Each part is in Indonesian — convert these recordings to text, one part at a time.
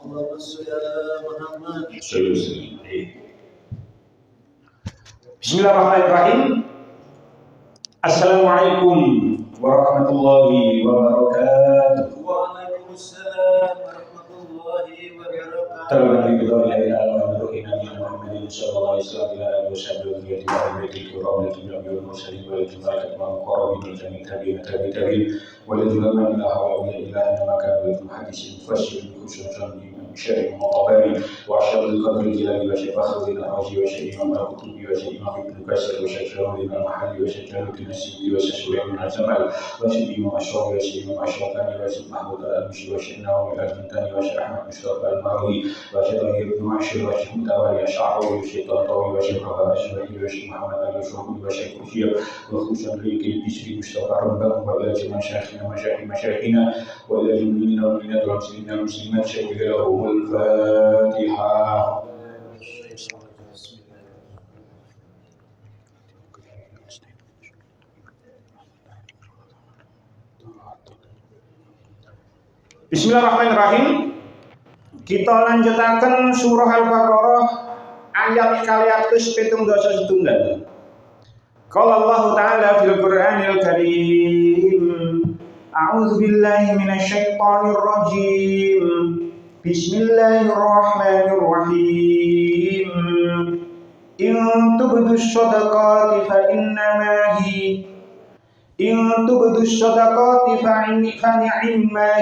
اللهم صل على محمد. Bismillahirrahmanirrahim. Assalamualaikum warahmatullahi wabarakatuh. Waalaikumsalam warahmatullahi wabarakatuh. Terima شر المطبري وعشر القدر الجلال وشيخ فخر الأراجي وشيخ إمام القطبي وشيخ إمام ابن كسر وشيخ شرور من المحلي وشيخ جلال بن السيدي وشيخ سليمان من الجمال وشيخ إمام الشافعي وشيخ إمام الشافعي وشيخ محمود الألمشي وشيخ ناوي الأرجنتاني وشيخ أحمد مشتاق المروي وشيخ غير بن معشر وشيخ متوالي الشعراوي وشيخ طنطاوي وشيخ رفاعة الشبكي وشيخ محمد علي الشهري وشيخ كوفية وخوشا ريكي البشري مشتاق رمضان وإلى جميع مشايخنا مشايخنا وإلى جميع المؤمنين والمؤمنات والمسلمين والمسلمات شهد لهم الفاتحة. Bismillahirrahmanirrahim. Kita lanjutakan surah Al-Baqarah ayat kaliatus 77. Qala Allah Ta'ala fil Qur'anil Karim. A'udzu billahi minasy syaithanir rajim. Bismillahirrahmanirrahim. In tubdus shadaqati fa innama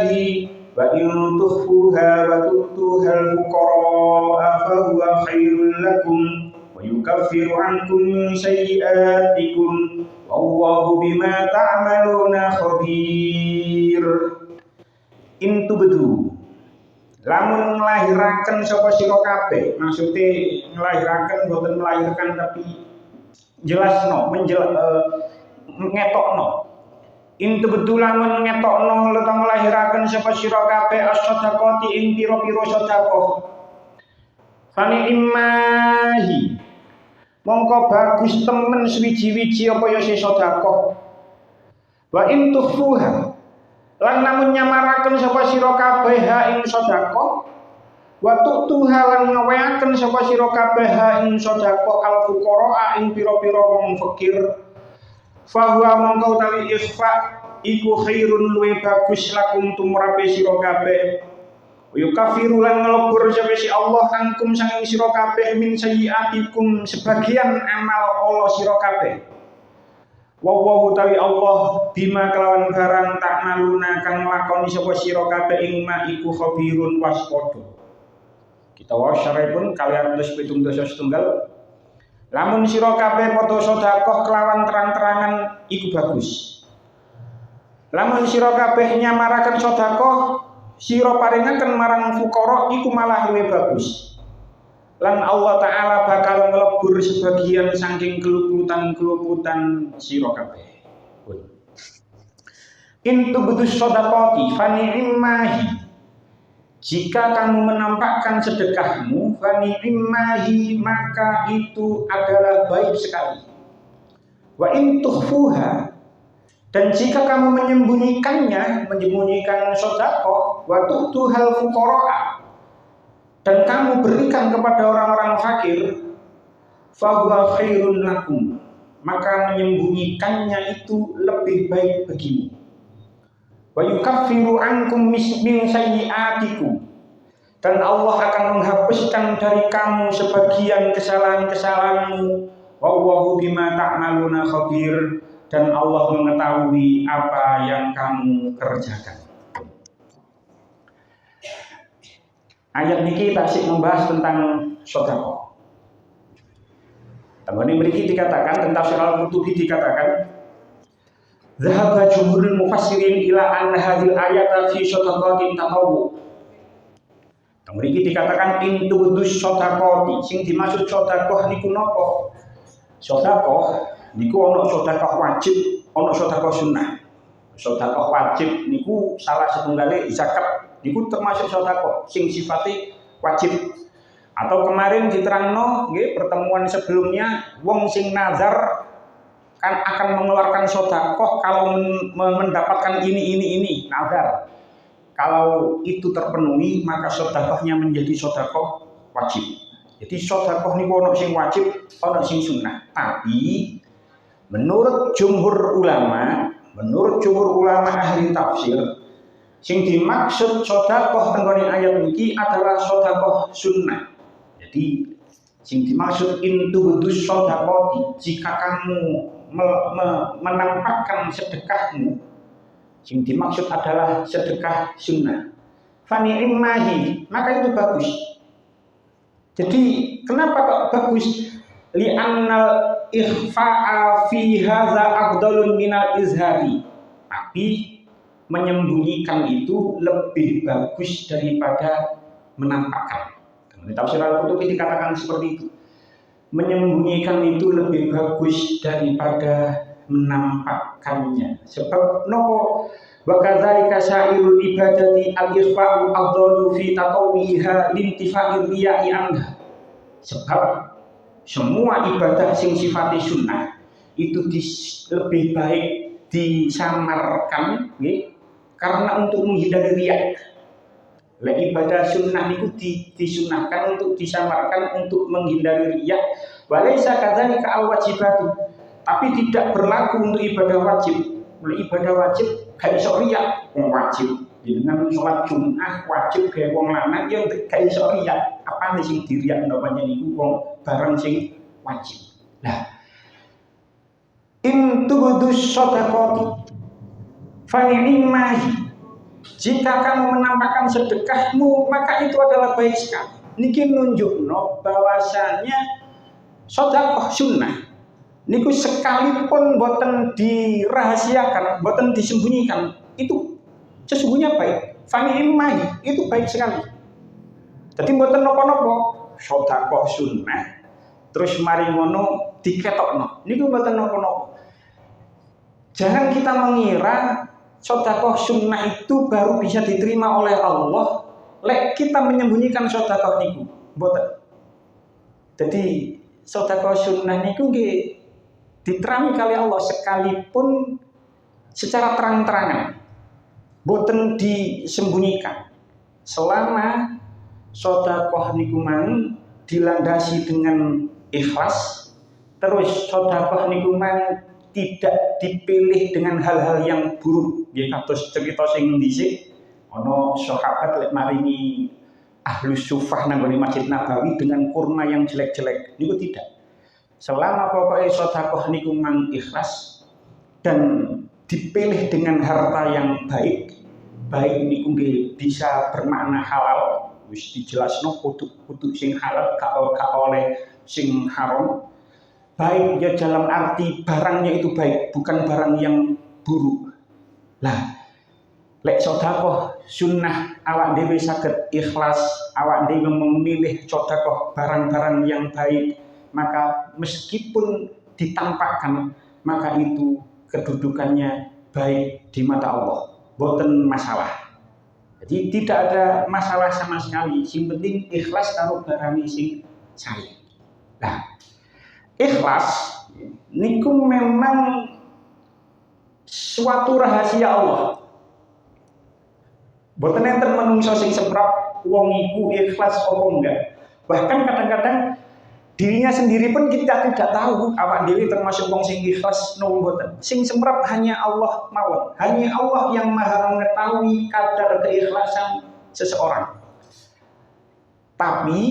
hi wa in tukhfuha wa tu'tuha al-fuqara fa huwa khairul lakum wa yukaffiru 'ankum min sayyi'atikum wallahu bima ta'maluna khabir. In tubdu lamun nglahiraken sapa sira kabeh, maksude nglahiraken boten melahirkan tapi jelasno ngetokno. In tubdu lamun ngetokno utawa nglahiraken sapa sira kabeh as-shadaqati ing pira-pira sedekah. Fani immahi mongko bagus temen swiji-wiji apa ya si sedekah. Wa in tukhfuha lan namun nyamaraken sapa sira kabeh ing sedekah, wa tu'tuha lan ngaweaken sapa sira kabeh ing sedekah al fuqara ing pira-pira wong fakir, fa huwa mongko utawi ikhfa iku khairun luwe bagus lakum tumrape sira kabeh. Yukafiru lan ngelebur sapa si Allah angkum sanging sira kabeh min sayyiatikum sebagian amal Allah sira kabeh. Wallahu tawi Allah bima kelawan barang tak maluna kang nglakoni sapa sira kabeh ing ma iku khabirun waspada. Kita waos syarahipun kalian 77 setunggal. Lamun sira kabeh padha sedekah kelawan terang-terangan iku bagus. Lamun sira kabeh nyamaraken sedekah sira paringaken marang fuqara iku malah luwih bagus. Lan Allah Ta'ala bakal ngelebur sebagian saking keluputan sira kabeh. In tubdus shadaqati fa ni'mahi. Jika kamu menampakkan sedekahmu, fa ni'mahi, maka itu adalah baik sekali. Wa in tukhfuha, dan jika kamu menyembunyikan sedekah, wa tu'tuhal fuqara, dan kamu berikan kepada orang-orang fakir, fahuwa khairun lakum, maka menyembunyikannya itu lebih baik bagimu. Wa yukaffiru ankum min sayyi'atikum, dan Allah akan menghapuskan dari kamu sebagian kesalahan-kesalahanmu. Wallahu bima ta'maluna khabir, dan Allah mengetahui apa yang kamu kerjakan. Ayat niki tasik membahas tentang sedekah. Tanggone mriki dikatakan tentang tafsir Al-Qurtubi dikatakan Dhahaba jumhurul mufassirin ila anna hadhil ayata fi shadaqatin tatawwu. Mriki dikatakan intubudus sedekah, sing dimaksud sedekah niku napa? Sedekah niku ana sedekah wajib, ana sedekah sunnah. Sedekah wajib niku salah setunggale zakat. Niku termasuk sedekah sing sifatnya wajib. Atau kemarin diterangno nggih pertemuan sebelumnya wong sing nazar akan mengeluarkan sedekah kalau mendapatkan ini. Nazar. Kalau itu terpenuhi maka sedekahnya menjadi sedekah wajib. Jadi sedekah niku ono sing wajib, ono sing sunnah. Tapi menurut jumhur ulama ahli tafsir, sing dimaksud sedekah tenggone ayat niki adalah sedekah sunnah. Jadi sing dimaksud intubudus sedekati, jika kamu menampakkan sedekahmu, sing dimaksud adalah sedekah sunnah. Fani immahi, maka itu bagus. Jadi kenapa kok bagus? Li'annal ikhfa'a fi hadza afdalun minal izhari. Tapi menyembunyikan itu lebih bagus daripada menampakkan. Di tafsir Al-Qurtubi dikatakan seperti itu. Menyembunyikan itu lebih bagus daripada menampakkannya. Sebab nopo wa kadzalika sa'irul ibadati al-ikhfa'u afdalu fi tatawwiha lintifa'ir riya'i anha. Sebab semua ibadah sing sifatnya sunnah itu lebih baik disamarkan karena untuk menghindari riya. Ibadah sunnah itu disunahkan untuk disamarkan untuk menghindari riya. Walaysa kadzalika al-wajibatu, tapi tidak berlaku untuk ibadah wajib. Ibadah wajib gak iso riya, wajib. Dengan sholat Jumat wajib gawe wong lanang ya gak iso riya. Apane sing diriyakno panjenengan niku wong barang sing wajib. Nah, intubudus shadaqati fa ni'mahi. Jika kamu menampakkan sedekahmu, maka itu adalah baik sekali. Niki nunjukno bahwasanya sedekah sunnah niku sekalipun boten dirahasiakan, boten disembunyikan, itu sesungguhnya baik. Fani immahi, itu baik sekali. Jadi boten napa-napa, sedekah sunnah terus mari ngono diketokno. Niku boten napa-napa. Jangan kita mengira sedekah sunnah itu baru bisa diterima oleh Allah lek kita menyembunyikan sedekah niku. Mboten. Jadi sedekah sunnah niku nggih diterami kali Allah sekalipun secara terang-terangan. Mboten disembunyikan. Selama sedekah niku mang dilandasi dengan ikhlas, terus sedekah niku mang tidak dipilih dengan hal-hal yang buruk. Nggih kados cerita sing dhisik ana sahabat lek maringi Ahlus Sufah nang Masjid Nabawi dengan kurma yang jelek-jelek. Niku tidak. Selama pokoknya sedekah niku mang ikhlas dan dipilih dengan harta yang baik niku nggih bisa bermakna halal. Wis dijelasno kudu sing halal gak oleh sing haram. Baik ya dalam arti barangnya itu baik, bukan barang yang buruk. Lah, lek sedekah sunnah awak dhewe saged ikhlas, awak dhewe memilih sedekah barang-barang yang baik, maka meskipun ditampakkan, maka itu kedudukannya baik di mata Allah, boten masalah. Jadi tidak ada masalah sama sekali. Sing penting ikhlas karo barang sing sae. Nah, ikhlas niku memang suatu rahasia Allah. Boten enten manungsa sing seprap wong iku ikhlas apa enggak. Bahkan kadang-kadang dirinya sendiri pun kita tidak tahu awak dhewe termasuk wong sing ikhlas no mboten. Sing semprap hanya Allah mawon. Hanya Allah yang Maha mengetahui kadar keikhlasan seseorang. Tapi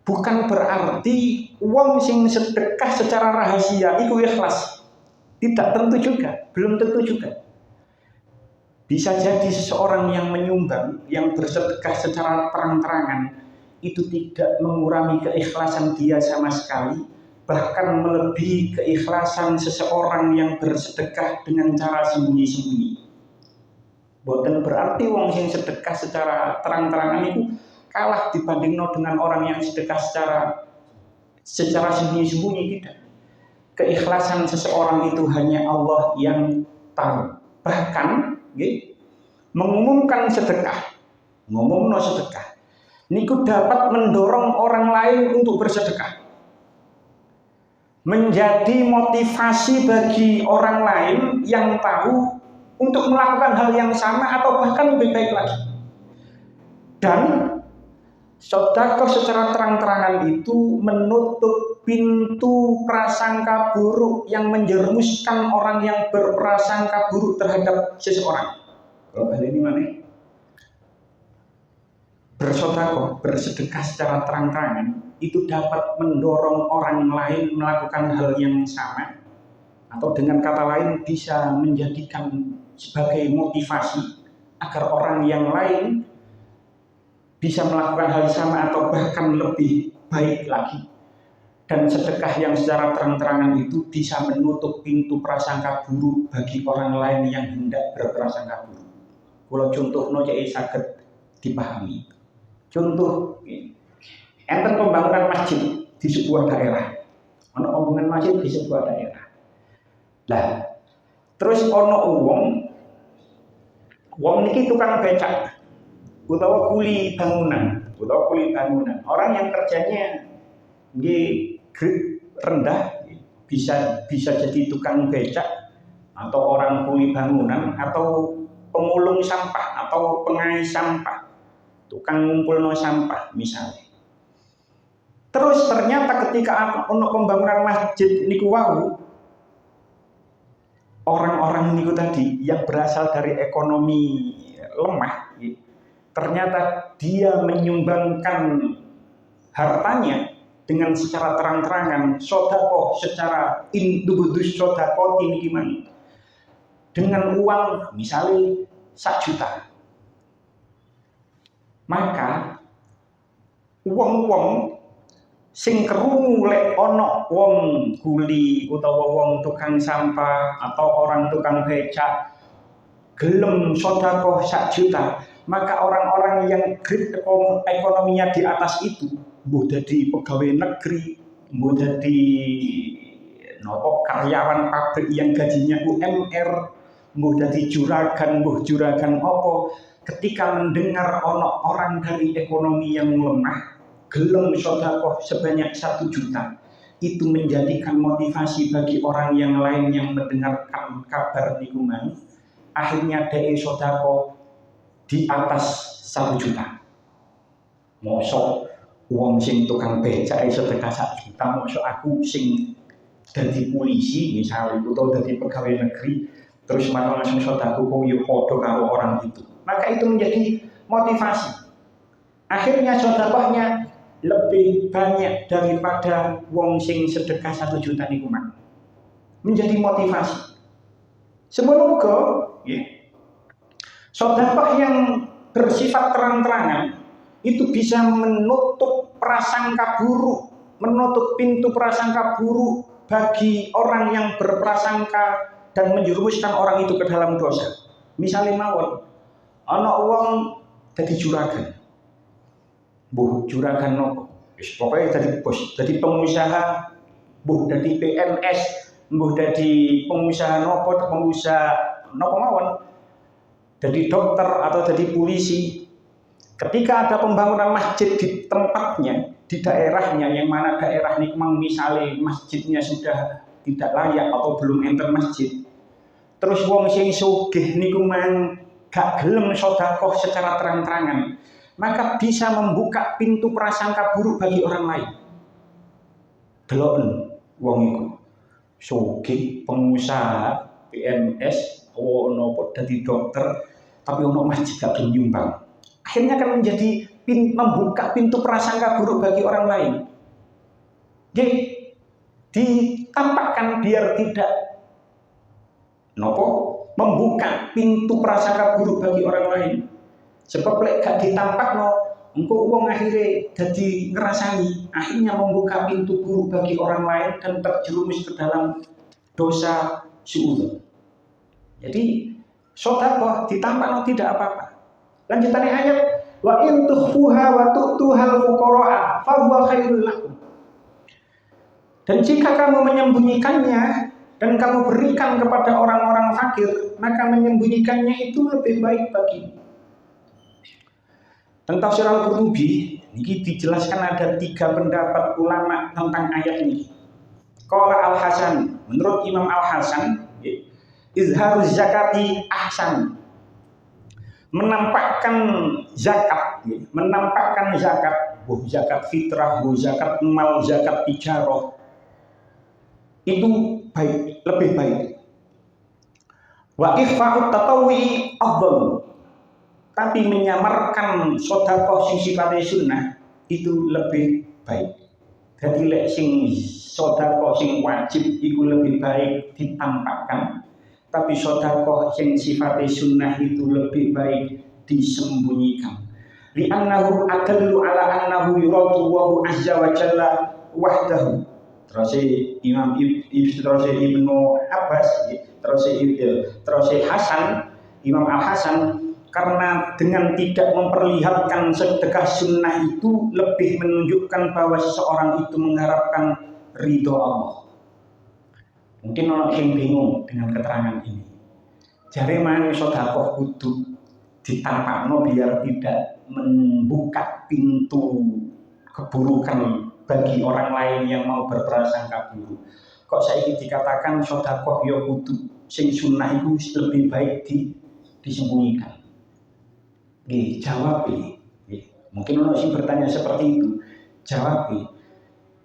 bukan berarti wong sing sedekah secara rahasia itu ikhlas. Tidak tentu juga, belum tentu juga. Bisa jadi seseorang yang menyumbang, yang bersedekah secara terang-terangan itu tidak mengurangi keikhlasan dia sama sekali, bahkan melebihi keikhlasan seseorang yang bersedekah dengan cara sembunyi-sembunyi. Boten berarti wong sing sedekah secara terang-terangan itu kalah dibandingno dengan orang yang sedekah secara sembunyi-sembunyi. Tidak. Keikhlasan seseorang itu hanya Allah yang tahu. Bahkan mengumumkan sedekah, ngomongno sedekah niku dapat mendorong orang lain untuk bersedekah. menjadi motivasi bagi orang lain yang tahu untuk melakukan hal yang sama atau bahkan lebih baik lagi. Dan sedekah secara terang-terangan itu menutup pintu prasangka buruk yang menjerumuskan orang yang berprasangka buruk terhadap seseorang. Kalau hal ini mana? Bersedekah secara terang-terangan itu dapat mendorong orang lain melakukan hal yang sama, atau dengan kata lain bisa menjadikan sebagai motivasi agar orang yang lain bisa melakukan hal yang sama atau bahkan lebih baik lagi. Dan sedekah yang secara terang-terangan itu bisa menutup pintu prasangka buruk bagi orang lain yang hendak berprasangka buruk. Kalau contohnya jadi saged dipahami. Contoh, enten pembangunan masjid di sebuah daerah. Ono pembangunan masjid di sebuah daerah. Lah, terus ono wong niki tukang becak utawa kuli bangunan. Orang yang kerjanya grade rendah bisa jadi tukang becak atau orang kuli bangunan atau pemulung sampah atau pengais sampah, tukang ngumpulno sampah misalnya. Terus ternyata ketika ono pembangunan masjid niku wau, orang-orang niku tadi yang berasal dari ekonomi lemah, ternyata dia menyumbangkan hartanya dengan secara terang-terangan, sedekah secara indubudus sedekah ini gimana? Dengan uang misalnya 1 juta. Maka wong-wong sing krungu lek ana wong kuli utawa wong tukang sampah atau orang tukang becak gelem sedekah 1 juta, maka orang-orang yang grade ekonominya di atas itu, mbuh dadi pegawai negeri, mbuh dadi karyawan pabrik yang gajinya UMR, mbuh dadi juragan apa, ketika mendengar orang dari ekonomi yang lemah gelem sedekah sebanyak 1 juta, itu menjadikan motivasi bagi orang yang lain yang mendengarkan kabar niku mang, akhirnya dhek sedekah di atas 1 juta. Mosok wong sing tukang becak sedekah 1 juta, mosok aku sing dadi polisi misalnya atau dadi pegawai negeri terus malah langsung sedekah kok yo padha karo orang itu. Maka itu menjadi motivasi. Akhirnya sedekahnya lebih banyak daripada wong sing sedekah 1 juta niku mang. Menjadi motivasi. Semoga sedekah yang bersifat terang-terangan itu bisa menutup prasangka buruk, menutup pintu prasangka buruk bagi orang yang berprasangka dan menjerumuskan orang itu ke dalam dosa. Misalnya mawon, ana wong dadi juragan. Mbuh juragan nopo? Wis pokoke dadi bos, dadi pengusaha, mbuh dadi PNS, mbuh dadi pengusaha nopo mawon. Jadi dokter atau jadi polisi, ketika ada pembangunan masjid di tempatnya, di daerahnya, yang mana daerah ini memang misalnya masjidnya sudah tidak layak atau belum enter masjid, terus wong sing sugih niku mang gak gelem sedekah secara terang-terangan, maka bisa membuka pintu prasangka buruk bagi orang lain. Deloken wong iku sugih pengusaha PNS nopo dadi dokter tapi ono masjid gak nyumbang, akhirnya akan menjadi membuka pintu prasangka buruk bagi orang lain. Jadi ditampakkan biar tidak membuka pintu prasangka buruk bagi orang lain. Sebab lek gak ditampakno, engko wong akhirnya jadi ngerasani, akhirnya membuka pintu buruk bagi orang lain dan terjerumus ke dalam dosa suudzon. Jadi sedekah ditampakno tidak apa-apa. Lanjutannya ayat, wa in tukhfuha wa tu'tuhal fuqara fa huwa khairul lakum. Dan jika kamu menyembunyikannya dan kamu berikan kepada orang-orang fakir, maka menyembunyikannya itu lebih baik bagimu. Dan tafsir Al-Qurtubi ini dijelaskan ada 3 pendapat ulama tentang ayat ini. Qala Al-Hasan, menurut Imam Al-Hasan, izharuz zakati ahsan. Menampakkan zakat, zakat fitrah, zakat mal, zakat tijarah, itu baik, lebih baik. Wa ikhfa'ut tatawwi afdal. Tapi menyamarkan sedekah sing sifatnya sunnah itu lebih baik. Jadi lek sing sedekah sing wajib itu lebih baik ditampakkan. Tapi sedekah yang sifatnya sunnah itu lebih baik disembunyikan. Li'annahu adallu ala annahu yuradu wa azza wa jalla wahdahu. Terus Ibnu Abbas, terus Hasan, Imam Al-Hasan, karena dengan tidak memperlihatkan sedekah sunnah itu lebih menunjukkan bahwa seseorang itu mengharapkan ridho Allah. Mungkin orang yang bingung dengan keterangan ini. Jare mana sedekah kudu ditampakno biar tidak membuka pintu keburukan bagi orang lain yang mau berprasangka buruk. Kok saiki dikatakan sedekah ya kudu sing sunnah itu lebih baik disembunyikan. Nggih, jawab nggih. Mungkin orang sing bertanya seperti itu. Jawab nggih.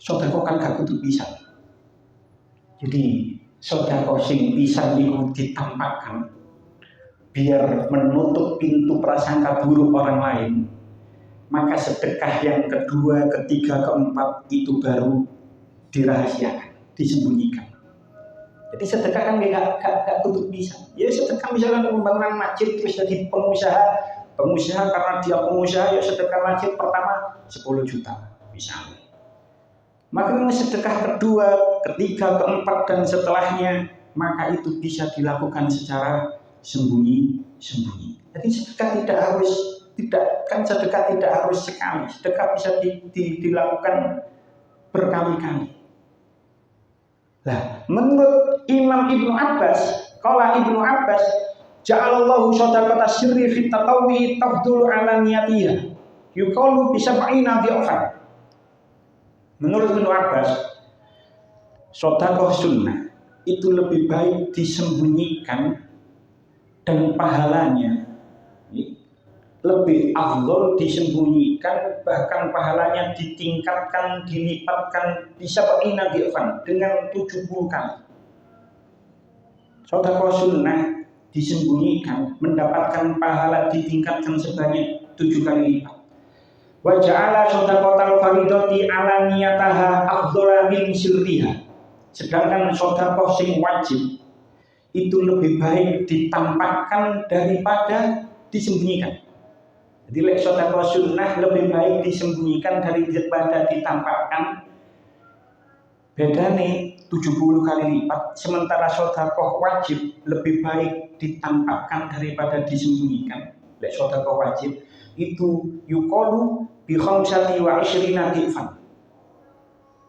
Sedekah kan gak kudu pisan. Jadi sedekah sing pisan niku ditampakkan biar menutup pintu prasangka buruk orang lain. Maka sedekah yang kedua, ketiga, keempat itu baru dirahasiakan, disembunyikan. Jadi sedekah kan gak kudu pisan. Ya sedekah misalnya pembangunan masjid terus jadi pengusaha karena dia pengusaha ya sedekah masjid pertama 10 juta misalnya. Maka sedekah kedua, ketiga, keempat dan setelahnya maka itu bisa dilakukan secara sembunyi-sembunyi. Jadi sedekah tidak harus sekali. Sedekah bisa dilakukan berkali-kali. Nah, menurut Imam Ibnu Abbas, qala Ibnu Abbas, ja'alallahu shadaqata sirri fit tatawwi tafdulu ala niyatiyah. Yuqalu bi sab'ina bi'afan. Menurut Ibnu Abbas, sedekah sunnah itu lebih baik disembunyikan dan pahalanya lebih afdol disembunyikan, bahkan pahalanya ditingkatkan, dilipatkan bisa sab'ina bi'afan dengan 70 kali. Sedekah sunnah disembunyikan mendapatkan pahala ditingkatkan sebanyak 7 kali lipat. Wa ja'ala shadaqatal faridati ala niyataha afdhala min sirriha. Sedangkan sedekah sing wajib itu lebih baik ditampakkan daripada disembunyikan. Jadi lek sedekah sunnah lebih baik disembunyikan daripada ditampakkan. Bedane 70 kali lipat. Sementara sedekah wajib lebih baik ditampakkan daripada disembunyikan. Lek sedekah wajib itu yuqalu bi khamsati wa ishrina dhifan.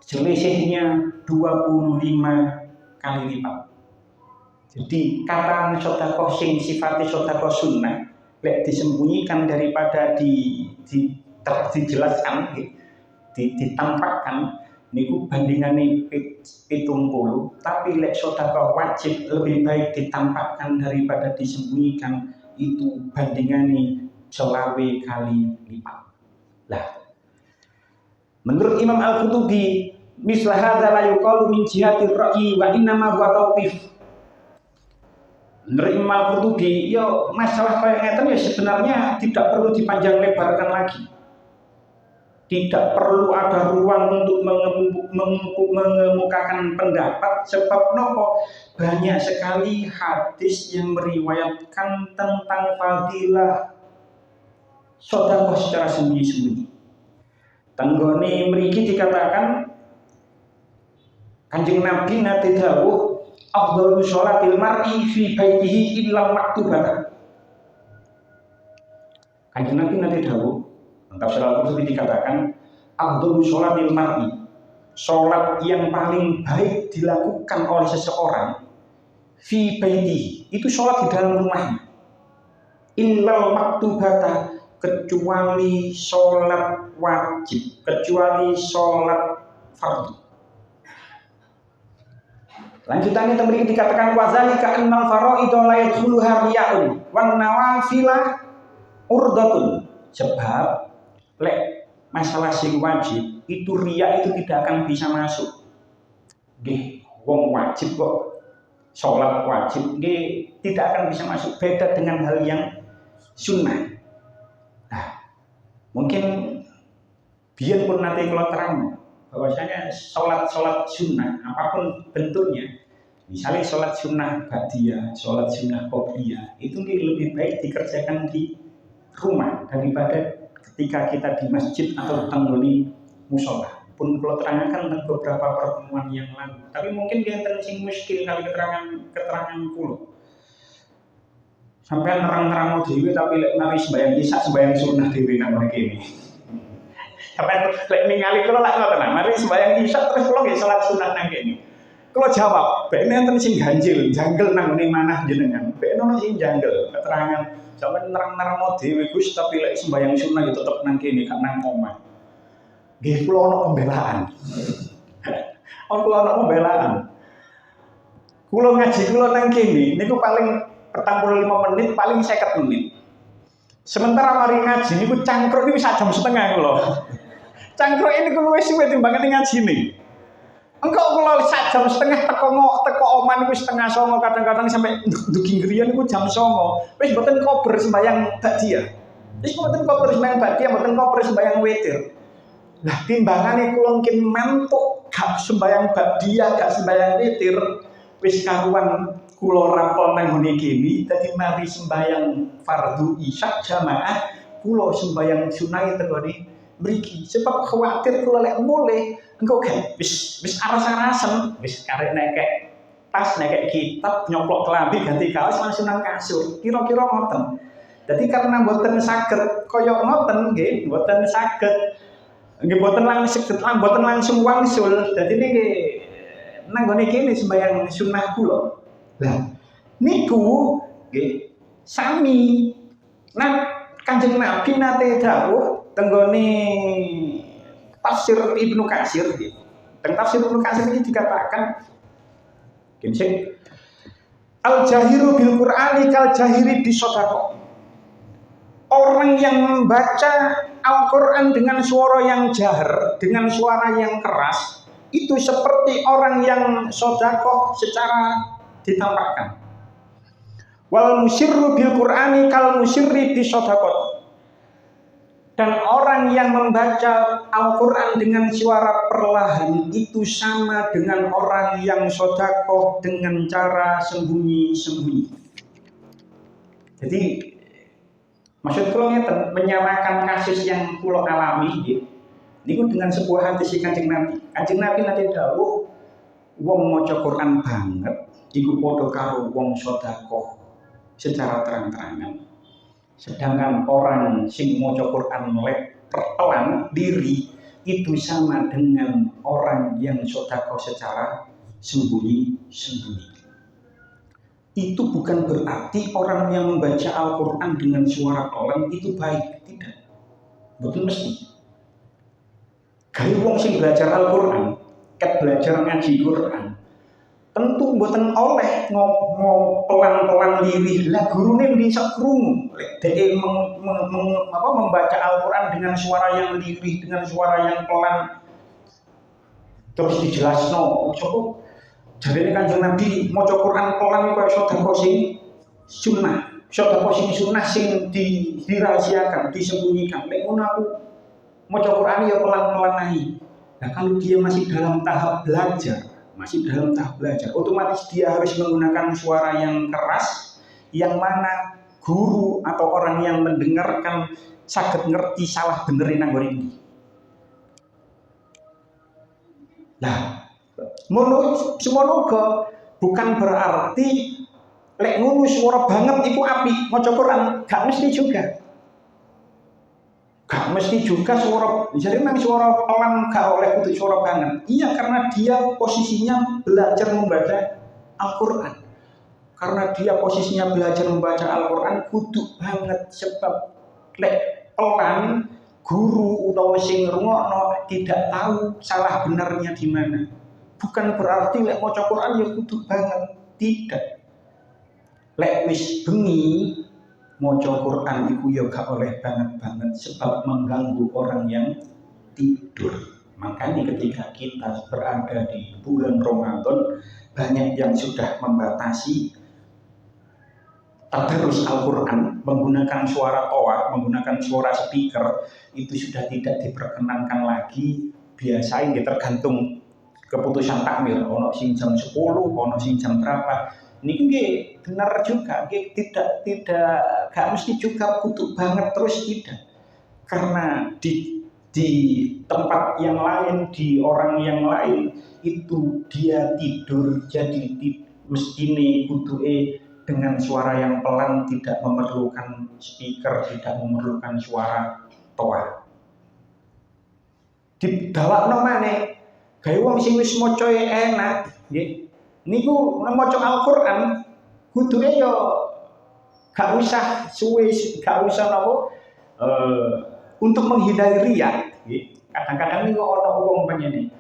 Selisihnya 25 kali lipat. Jadi kata sedekah sing sifatnya sedekah sunnah lek disembunyikan daripada dijelaskan, ditampakkan niku bandingane 70, tapi lek sedekah wajib lebih baik ditampakkan daripada disembunyikan, itu bandingane 20 kali lipat. Lah, menurut Imam Al-Qutubi, mislah hadza la yuqalu min jihatir ra'yi wa innama huwa tawqif. Menurut Imam Al-Qutubi, yo masalah kayak ngeten ya sebenarnya tidak perlu dipanjang lebarkan lagi. Tidak perlu ada ruang untuk mengemukakan pendapat, sebab nopo banyak sekali hadis yang meriwayatkan tentang fadilah sedekah secara sembunyi-sembunyi. Tanggone mriki dikatakan Kanjeng Nabi nate dawuh afdhalu sholatil mar'i fi baitihi illa maktubah. Kanjeng Nabi nate dawuh, tafsir Al-Qurtubi dikatakan afdhalu sholatil mar'i, salat yang paling baik dilakukan oleh seseorang fi baitihi, itu salat di dalam rumahnya. Illa maktubah, kecuali sholat wajib, kecuali sholat fardu. Lanjutannya tadi dikatakan wazalika annal faraidha la yadkhuluha riya'un wan nawafila urdatun. Sebab lek masalah sing wajib itu riya itu tidak akan bisa masuk. Nggih, wong wajib kok sholat wajib nggih tidak akan bisa masuk, beda dengan hal yang sunnah. Nah, mungkin biar pun nanti kalau terang bahwasanya sholat sunnah apapun bentuknya, misalnya sholat sunnah ba'diyah, sholat sunnah qobliyah, itu lebih baik dikerjakan di rumah daripada ketika kita di masjid atau tenggoni musola. Pun kalau terangkan tentang beberapa pertemuan yang lalu, tapi mungkin dia sing muskil kali keterangan kulo. Sampai nerang-nerang dewi tapi lek mari sembahyang isya sembahyang sunnah dewi nang mriki ini. Sampai lek ningali kulo lak ngoten nah, mari sembahyang isya terus kulo nggih salat sunnah nang kene. Kulo jawab, ben enten sing ganjil, janggal nang ngene manah jenengan. Ben ono sing janggal keterangan sampai nerang-nerang dewi Gus tapi lek sembahyang sunnah ya tetep nang kene gak nang omah. Nggih kulo ono pembelaan. Kulo ono pembelaan. Kulo ngaji kulo nang kene niku paling 45 menit paling 50 menit. Sementara mari ngaji niku cangkruk niku sak jam setengah kulo. Cangkruk ini kulo wis suwe timbangan ngaji nih. Engkau kulo sak jam setengah teko oman niku setengah songo, kadang-kadang sampai dugi ngriyen niku jam songo. Wis mboten kober sembayang ba'diyah. Wis mboten kober sembayang ba'diyah, mboten kober sembayang witir. Lah timbangane kulo mungkin mantuk gak sembayang ba'diyah, gak sembayang witir, wis karuan kulo rampol nang ngene kene, dadi mari sembayang fardu isya jamaah, kulo sembayang sunah tenggone mriki. Sebab khawatir kulo lek mulih engko gak wis aras-arasen, wis karek nekek tas, nekek kitab, nyoplok kelambi, ganti kaos langsung nang kasur. Kira-kira ngoten. Dadi karena mboten saged kaya ngoten nggih, mboten saged nggih mboten langsung wangsul. Dadi niki nang ngene kene sembayang sunah kula. Lah niku nggih sami nang Kanjeng Nabi nate dawuh tenggone tafsir Ibnu Katsir nggih. Teng tafsir Ibnu Katsir iki dikatakan gini, al jahiru bil Qur'ani kal jahiri bis shadaqah. Orang yang membaca Al-Qur'an dengan suara yang jahar, dengan suara yang keras, itu seperti orang yang sedekah secara ditampakkan. Wal musirru bil Qur'ani kal musirri bis shadaqah. Dan orang yang membaca Al-Qur'an dengan suara perlahan itu sama dengan orang yang sedekah dengan cara sembunyi-sembunyi. Jadi maksud kula ngeten, menyamakan kasus yang kula alami nggih. Niku dengan sebuah hadis Kanjeng Nabi. Kanjeng Nabi nate dawuh, wong maca Quran banget iku padha karo wong sedekah secara terang-terangan. Sedangkan orang sing maca Quran melek pelan diri itu sama dengan orang yang sedekah secara sembunyi-sembunyi. Itu bukan berarti orang yang membaca Al-Quran dengan suara pelan itu baik, tidak. Betul mesti. Gaya wong sing belajar Al-Quran, ket belajar ngaji Quran, tentu mboten oleh ngomong pelan-pelan lirih. Lah gurune bisa krungu. Lek dhek membaca Al-Quran dengan suara yang lirih, dengan suara yang pelan, terus dijelasno, coba jarene Kanjeng Nabi maca Quran pelan kaya sedekah sing sunnah. Sedekah sing sunnah sing dirahasiakan, disembunyikan. Lek ngono aku maca Quran ya pelan-pelan ae. Nah, kalau dia masih dalam tahap belajar, otomatis dia harus menggunakan suara yang keras, yang mana guru atau orang yang mendengarkan saged ngerti salah benerin nang ngene. Nah, semono bukan berarti lek ngono suara banget iku apik maca Quran, gak mesti juga. Gak mesti juga suara, jadi memang suara pelan gak oleh kudu suara banget. Iya, karena dia posisinya belajar membaca Al-Quran. Karena dia posisinya belajar membaca Al-Quran kudu banget, sebab lek pelan guru utawa sing ngrungokno tidak tahu salah benarnya di mana. bukan berarti lek maca Quran ya kudu banget, tidak. Lek wis bengi maca Quran iku ya gak oleh banget sebab mengganggu orang yang tidur. Makanya ketika kita berada di bulan Ramadan, banyak yang sudah membatasi tadarus Al-Quran menggunakan suara toa, menggunakan suara speaker, itu sudah tidak diperkenankan lagi. Biasanya tergantung keputusan takmir, ono sing jam 10, ono sing jam berapa. Ini benar juga, tidak gak mesti juga kutuk banget terus, tidak. Karena di tempat yang lain, di orang yang lain itu dia tidur, jadi mestine kutuke dengan suara yang pelan, tidak memerlukan speaker, tidak memerlukan suara toa. Didawakno maneh gawe wong sing wis maca enak, nggih. Niku maca Al-Qur'an kuduke yo gak usah suwe, gak usah napa untuk menghindari riya, nggih. Kadang-kadang niku ana wong panjenengan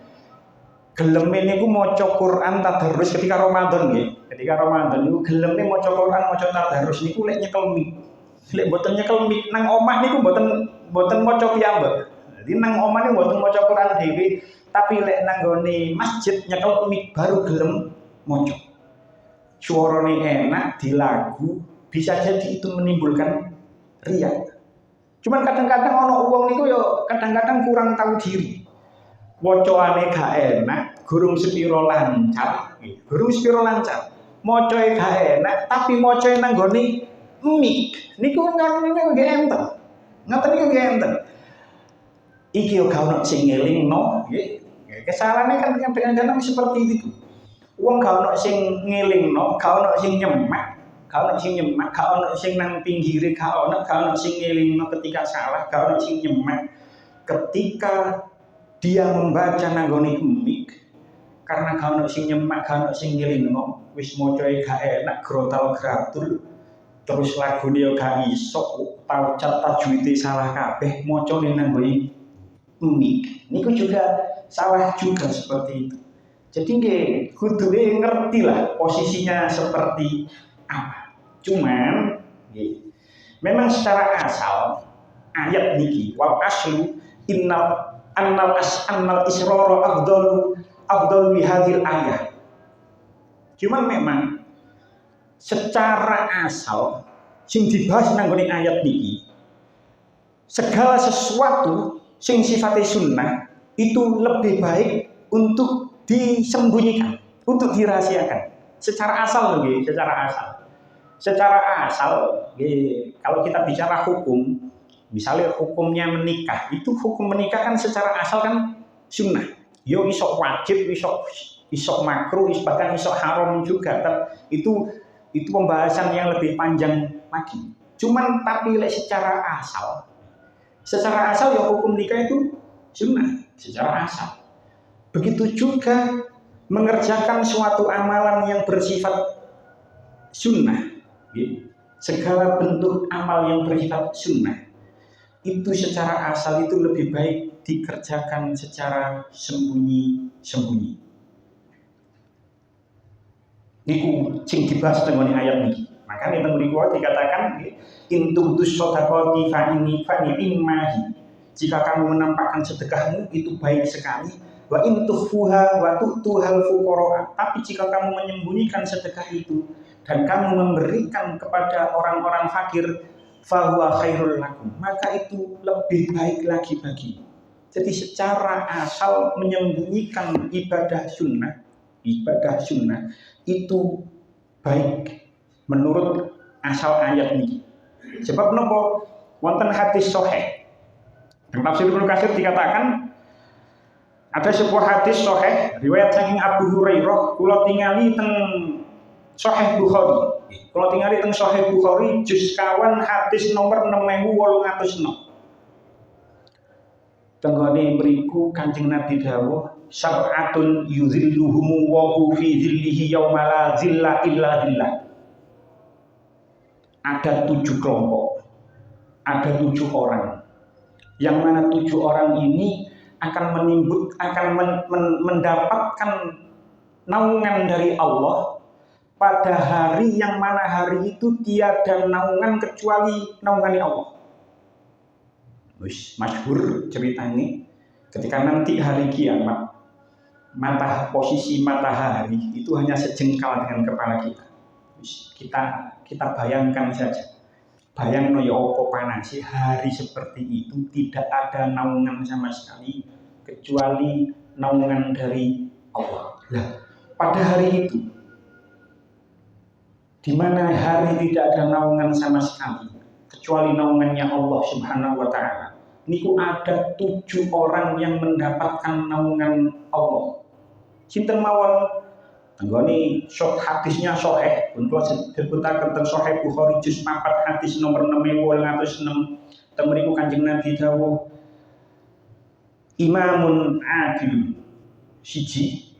geleme niku maca Quran tadarus ketika Ramadan nggih. Ketika Ramadan niku geleme maca Quran, maca tadarus niku lek nyekel mik. Lek mboten nyekel mik nang omah niku mboten maca piyambak. Jadi nang omah niku mboten maca Quran dhewe, tapi lek nang gone masjid nyekel mik baru gelem maca. Suarane enak, di lagu, bisa jadi itu menimbulkan riya. Cuman kadang-kadang ana wong niku yo kadang-kadang kurang tahu diri. Wacaane gak enak, gurung sepiro lancar, gurung sepiro lancar. Macae gak enak, tapi macae nang gone mik. Niku nggih enten. Ngoten niku nggih enten. Iki yo gak ono sing ngelingno, nggih. Kesalahane kan kadang-kadang seperti itu. Wong gak ono sing ngelingno, gak ono sing nyemak, gak ono sing nyemak, gak ono sing nang pinggire, gak ono sing ngelingno ketika salah, gak ono sing nyemak ketika dia membaca nanggone mik, karena gak ono sing nyemak, gak ono sing ngelingno, wis macae gak enak, grotal-gratul, terus lagune yo gak iso, tau tajwide salah kabeh, macane nanggone mik. Niku juga salah juga seperti itu. Jadi nggih kuduwe ngerti lah posisinya seperti apa. Cuman nggih memang secara asal ayat niki wal aslu annal israra afdalu hadhil ayat. Cuman memang secara asal sing dibahas nang gone ayat niki segala sesuatu sing sifatnya sunnah itu lebih baik untuk disembunyikan, untuk dirahasiakan. Secara asal nggih, secara asal. Secara asal nggih, kalau kita bicara hukum, misalnya hukumnya menikah, itu hukum menikah kan secara asal kan sunnah. Yo iso wajib, iso makruh, bahkan iso haram juga. Itu pembahasan yang lebih panjang lagi. Cuman tapi secara asal ya hukum nikah itu sunnah secara asal. Begitu juga mengerjakan suatu amalan yang bersifat sunnah, segala bentuk amal yang bersifat sunnah itu secara asal itu lebih baik dikerjakan secara sembunyi-sembunyi. Niku sing dibahas dengan ayat ini. Makanya teng mriku dikatakan intubdus shadaqati fa ni'mahi. Jika kamu menampakkan sedekahmu itu baik sekali. Wa intufuha wa tu'tuhal fuqara. Tapi jika kamu menyembunyikan sedekah itu dan kamu memberikan kepada orang-orang fakir, fahuwa khairul lakum, maka itu lebih baik lagi bagi. Jadi secara asal menyembunyikan ibadah sunnah itu baik menurut asal ayat ini. Sebab nopo wonten hadis sahih. Dalam tafsir Ibnu Katsir dikatakan ada sebuah hadis sahih riwayat saking Abu Hurairah, kula tingali teng Sahih Bukhari. Kula tingali teng Sahih Bukhari juz kawan hadis nomor 6806. Tenggone mriku Kanjeng Nabi dawuh sab'atun yuzilluhumu wa fi zillihi yauma la zilla illa zillah. Ada 7 kelompok, ada 7 orang, yang mana 7 orang ini akan mendapatkan naungan dari Allah pada hari yang mana hari itu tiada naungan kecuali naungan Allah. Masyhur cerita ini ketika nanti hari kiamat posisi matahari itu hanya sejengkal dengan kepala kita. Kita bayangkan saja. Bayangno ya opo panasi hari seperti itu tidak ada naungan sama sekali kecuali naungan dari Allah. Nah, pada hari itu di mana hari tidak ada naungan sama sekali kecuali naungannya Allah Subhanahu wa taala. Niku ada 7 orang yang mendapatkan naungan Allah. Sinten mawon? Tenggoni hadisnya sahih, untuk disebutaken teng Sahih Bukhari juz 4 hadis nomor 6806. Temriku Kanjeng Nabi dawuh, imamun adil, siji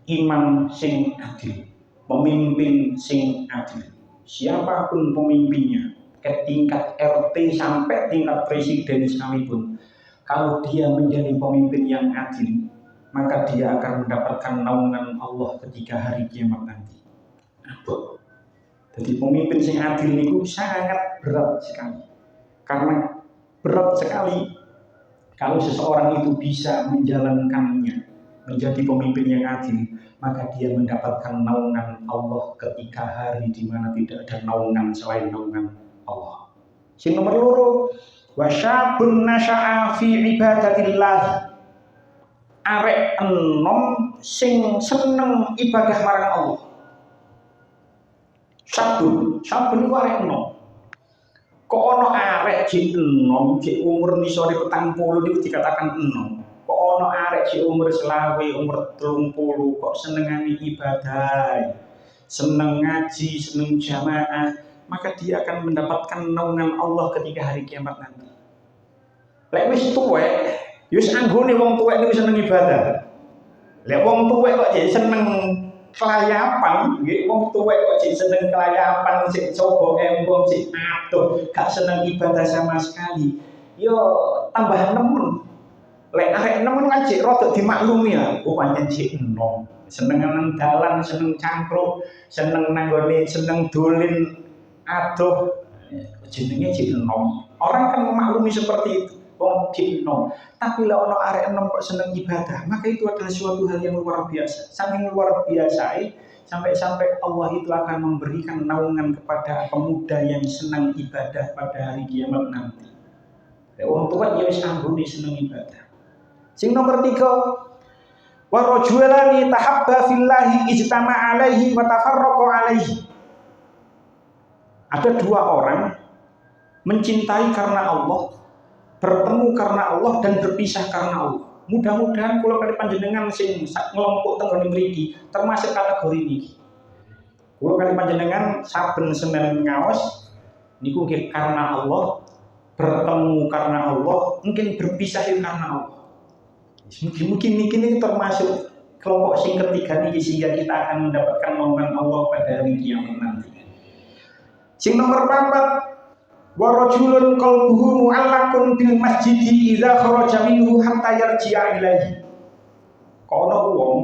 imam sing adil, pemimpin sing adil. Siapapun pemimpinnya, ke tingkat RT sampai tingkat presiden sekalipun, kalau dia menjadi pemimpin yang adil, maka dia akan mendapatkan naungan Allah ketika hari kiamat nanti. Jadi pemimpin yang adil itu sangat berat sekali. Karena berat sekali kalau seseorang itu bisa menjalankannya, menjadi pemimpin yang adil, maka dia mendapatkan naungan Allah ketika hari di mana tidak ada naungan selain naungan Allah. Sing nomor 2, wasyabun nasya'a fi ibadatillah. Arek enom sing seneng ibadah marang Allah. Sabun itu arek enom. Kok ono arek jek enom, jek umur nisore 40 niku dikatakan enom. Kok ono arek jek umur 20, umur 30 kok senengane ibadah, seneng ngaji, seneng jamaah, maka dia akan mendapatkan naungan Allah ketika hari kiamat nanti. Lek wis tuwek, yus anggone wong tuwek niku seneng ibadah. Lek wong tuwek kok jadi seneng kelayapan, nggih wong tuwek kok jadi seneng kelayapan, sik coba embong, sik adoh, gak seneng ibadah sama sekali. Yo tambah nemen. Lek arek nemen kan jek rada dimaklumi lah, pancen jek enom. Seneng nang dalan, seneng cangkruk, seneng nanggone, seneng dolin adoh, jenenge jek enom. Orang kan memaklumi seperti itu. Wong enom, tapi lah ono arek enom kok seneng ibadah, maka itu adalah suatu hal yang luar biasa. Saking luar biasa, sampai-sampai Allah itu akan memberikan naungan kepada pemuda yang senang ibadah pada hari kiamat nanti. Wong tua ya wis anggone seneng ibadah. Sing nomor 3, wa rajulani tahabba fillahi ijtama alaihi wa tafarraqa alaihi. Ada 2 orang mencintai karena Allah, bertemu karena Allah dan berpisah karena Allah. Mudah-mudahan kalau kali panjenengan sing ngelompok teng mriki termasuk kategori niki. Kalau kali panjenengan saben Senin ngaos niku nggih karena Allah, bertemu karena Allah, mungkin berpisah karena Allah. Mungkin niki termasuk kelompok sing ketiga niki sehingga kita akan mendapatkan naungan Allah pada hari kiamat nanti. Sing nomor 4, wa rajulun qalbuhu mu'allaqun bil masjidi idza kharaja minhu hatta yarji'a ilaihi. Kono wong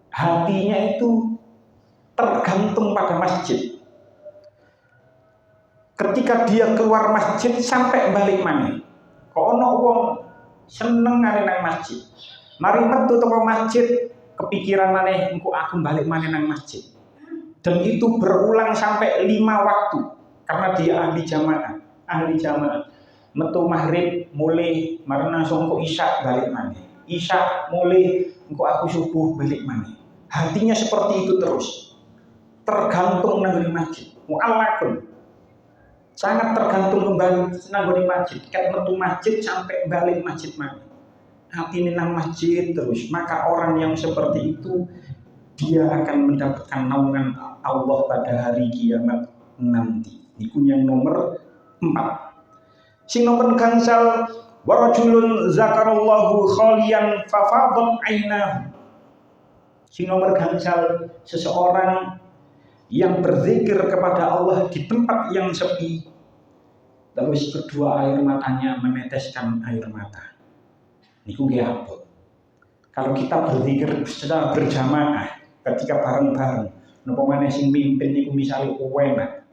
hatinya itu tergantung pada masjid. Ketika dia keluar masjid sampai balik maneh. Kono wong seneng nang masjid. Mari metu teko masjid kepikiran maneh engko aku balik maneh nang masjid. Dan itu berulang sampai 5 waktu. Karena dia ahli jamaah, metu maghrib mulai marana songko isya balik maneh, isya mulai engko aku subuh balik maneh. Hatinya seperti itu terus, tergantung nang masjid, mu'allaqun, sangat tergantung kembali nang masjid. Ket metu masjid sampai balik masjid maneh, hati nang masjid terus. Maka orang yang seperti itu dia akan mendapatkan naungan Allah pada hari kiamat nanti. Iku yang nomor 4. Sing nomor gangsal, wa rajulun zakarallahu khalian fafadat ainahu. Sing nomor gangsal, seseorang yang berzikir kepada Allah di tempat yang sepi, terus kedua air matanya meneteskan air mata. Niku nggih abot. Kalau kita berzikir secara berjamaah, ketika bareng-bareng napa maneh sing mimpin niku misale enak.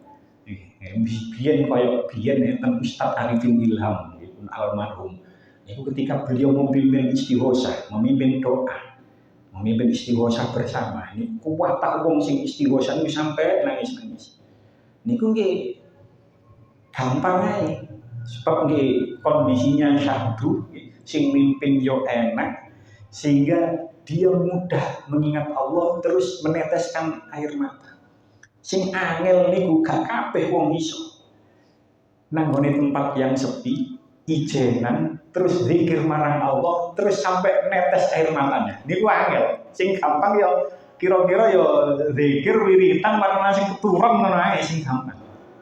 Biyen kaya biyen enten Ustaz Arifin Ilham pun almarhum. Itu ketika beliau memimpin istighosah, memimpin doa, memimpin istighosah bersama. Ini kuat tak wong sing istighosah niku sampai nangis-nangis. Niku nggih gampang ae. Sebab nggih kondisinya syahdu, sing mimpin yo enak sehingga dia mudah mengingat Allah terus meneteskan air mata. Sing angel niku gak kabeh wong iso. Nang gone tempat yang sepi, ijenan, terus zikir marang Allah, terus sampai netes air matanya. Niku angel. Sing gampang ya kira-kira ya zikir wiritan marang sing keturun ngono ae sing gampang.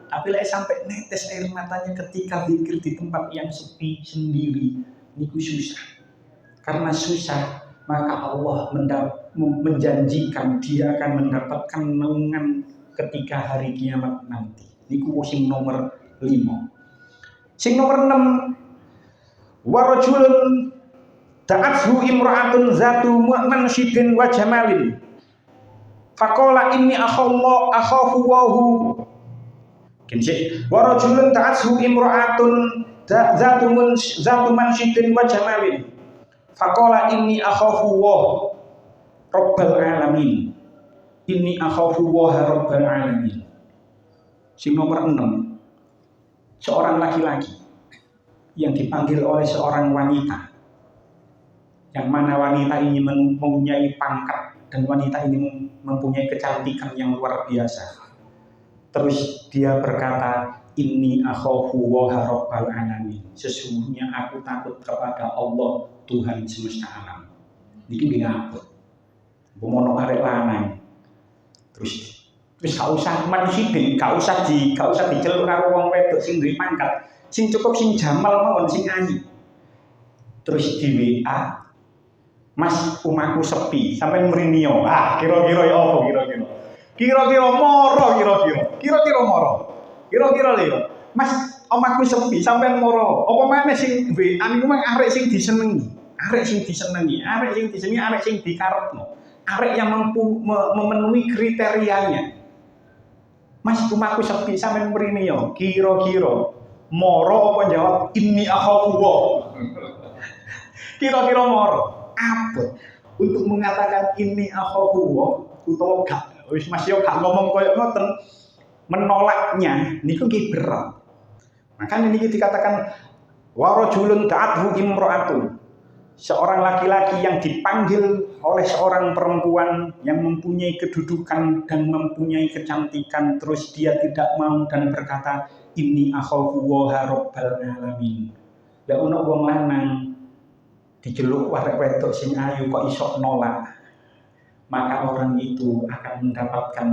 Tapi lek sampai netes air matanya ketika zikir di tempat yang sepi sendiri, niku susah. Karena susah, maka Allah menjanjikan dia akan mendapatkan naungan ketika hari kiamat nanti. Niku sing nomor 5. Sing nomor 6, wa rajulun ta'athu imra'atun zatu mansyidin wa jamalin. Faqala inni akhafu wahu. Kinci wa rajulun ta'athu imra'atun zatu mansyidin wa jamalin. Faqala inni akhafu wa rabbal alamin. Inni akhafu wa rabbal alamin. Sing nomor 6, seorang laki-laki yang dipanggil oleh seorang wanita, yang mana wanita ini mempunyai pangkat dan wanita ini mempunyai kecantikan yang luar biasa. Terus dia berkata, inni akhafu wa rabbal alamin. Sesungguhnya aku takut kepada Allah, Tuhan semesta alam. Niki nggih ngapun. Bomono arek lanang. Terus gak usah mansidin, gak usah diceluk karo wong wedok sing duwe pangkat. Sing cukup sing jamal mawon sing ayi. Terus di WA, Mas, umaku sepi, sampai merinio. Kira-kira ya apa kira-kira? Kira-kira moro kira-kira moro. Kira-kira lho. Mas, omaku sepi, sampai moro. Apa maneh sing WA niku mang arek sing disenengi. Arek sing dikarepno. Arek yang memenuhi kriterianya. Mas, umaku sepi, sampai merinio. Kira-kira moro apa jawab inni akhafu wa. Kira-kira moro. Apa untuk mengatakan ini akhafu wa utawa gak wis Mas yo gak ngomong koyo ngoten, menolaknya niku nggih berat. Makanya niki dikatakan wa rajulun ta'athu imra'atun, seorang laki-laki yang dipanggil oleh seorang perempuan yang mempunyai kedudukan dan mempunyai kecantikan, terus dia tidak mau dan berkata inni akhafu wa rabbal alamin. Lah ono wong lanang diceluk warek wedok sing ayu kok iso nolak, maka orang itu akan mendapatkan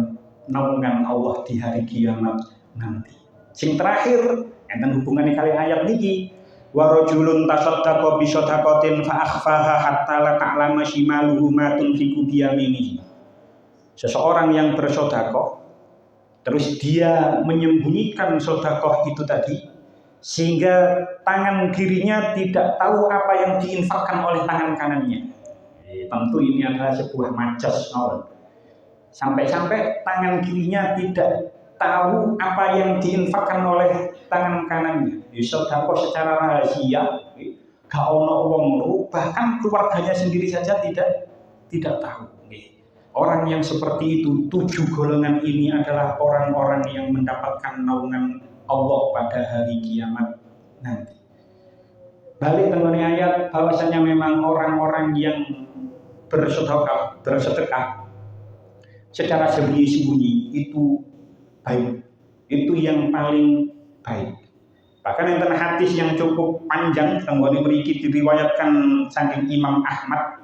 naungan Allah di hari kiamat nanti. Sing terakhir enten hubungannya kali ayat niki, wa rajulun tasaddaqa bi shadaqatin fa akhfaha hatta la ta'lama shimaluhu ma tunfiqu bi yaminihi. Seseorang yang bersedekah terus dia menyembunyikan sedekah itu tadi sehingga tangan kirinya tidak tahu apa yang diinfakkan oleh tangan kanannya. Tentu ini adalah sebuah majas. Sampai-sampai tangan kirinya tidak tahu apa yang diinfakkan oleh tangan kanannya. Sedekah secara rahasia, gak ono wong bahkan keluarganya sendiri saja tidak tahu. Orang yang seperti itu, 7 golongan ini adalah orang-orang yang mendapatkan naungan Allah pada hari kiamat nanti. Balik dengan ayat bahwasanya memang orang-orang yang bersedekah secara sembunyi-sembunyi itu baik, itu yang paling baik. Bahkan enten hadis yang cukup panjang tenggone mriki diriwayatkan saking Imam Ahmad,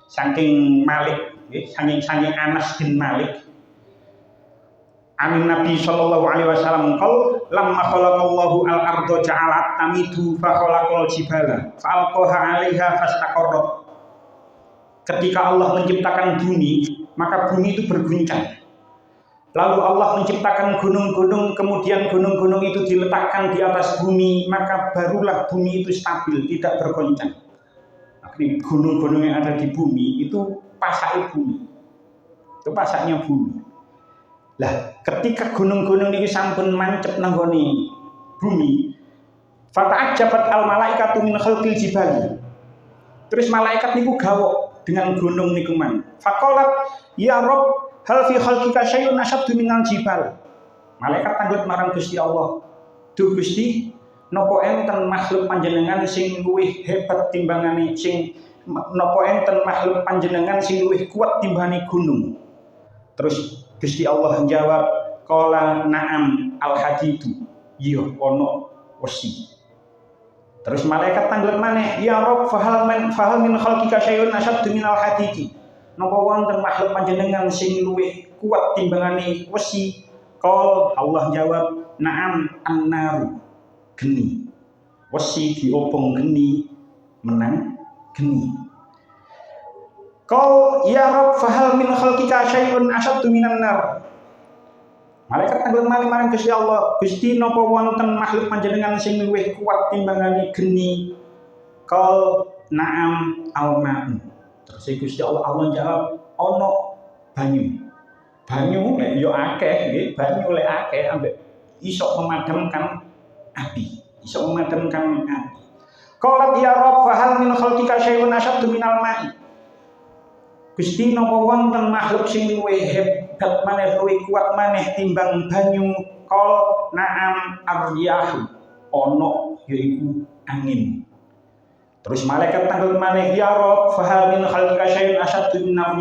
saking Malik, saking Anas bin Malik. Amin Nabi sallallahu alaihi wasallam qol lamma khalaqallahu al-ardha ja'alat tamidu fa khalaqal jibala fa alqaha 'alaiha fastaqarrat. Ketika Allah menciptakan bumi, maka bumi itu berguncang. Lalu Allah menciptakan gunung-gunung, kemudian gunung-gunung itu diletakkan di atas bumi, maka barulah bumi itu stabil, tidak bergoncang. Gunung-gunung yang ada di bumi itu pasai bumi. Itu pasaknya bumi. Lah, ketika gunung-gunung ini sampun mancep nanggone bumi, fata'ajjabat al malaikatu min khalqil jibali. Terus malaikat niku gawok dengan gunung niku man. Faqalat ya Rabb hal fi khalqika syai'un asyaddu minal jibal. Malaikat tanglet marang Gusti Allah. Duh Gusti, napa enten makhluk panjenengan sing luwih hebat timbangane napa enten makhluk panjenengan sing luwih kuat timbangane gunung. Terus Gusti Allah menjawab, qala na'am al-hadidu. Iya ono wesi. Terus malaikat tanglet maneh, ya Rabb fahal min khalqika syai'un asyaddu minal hadidi. Napa wonten makhluk panjenengan sing luwih kuat timbangane wesi? Qol Allah jawab, na'am an-naru. Geni. Wesi diopong geni menang geni. Qol ya Rabb fahal min khalqika syai'un asyaddu minan nar. Malaikat tanglet malih marang Gusti Allah, Gusti napa wonten makhluk panjenengan sing luwih kuat timbangane geni? Qol na'am al-ma'u. Terus Gusti Allah jawab, ono banyu. Banyu lek yo akeh nggih, banyu lek akeh ambek iso memadamkan api, iso memadamkan api. Qalat ya Rabb fahal min khalqika syai'un asyaddu minal ma'i. Gusti napa wonten makhluk sing luwih hebat maneh luwih kuat maneh timbang banyu? Qol na'am ar-riyahu. Ono yaiku angin. Terus malaikat tanglet maneh ya Rabb fahal min khalqika syai'un asyaddu minar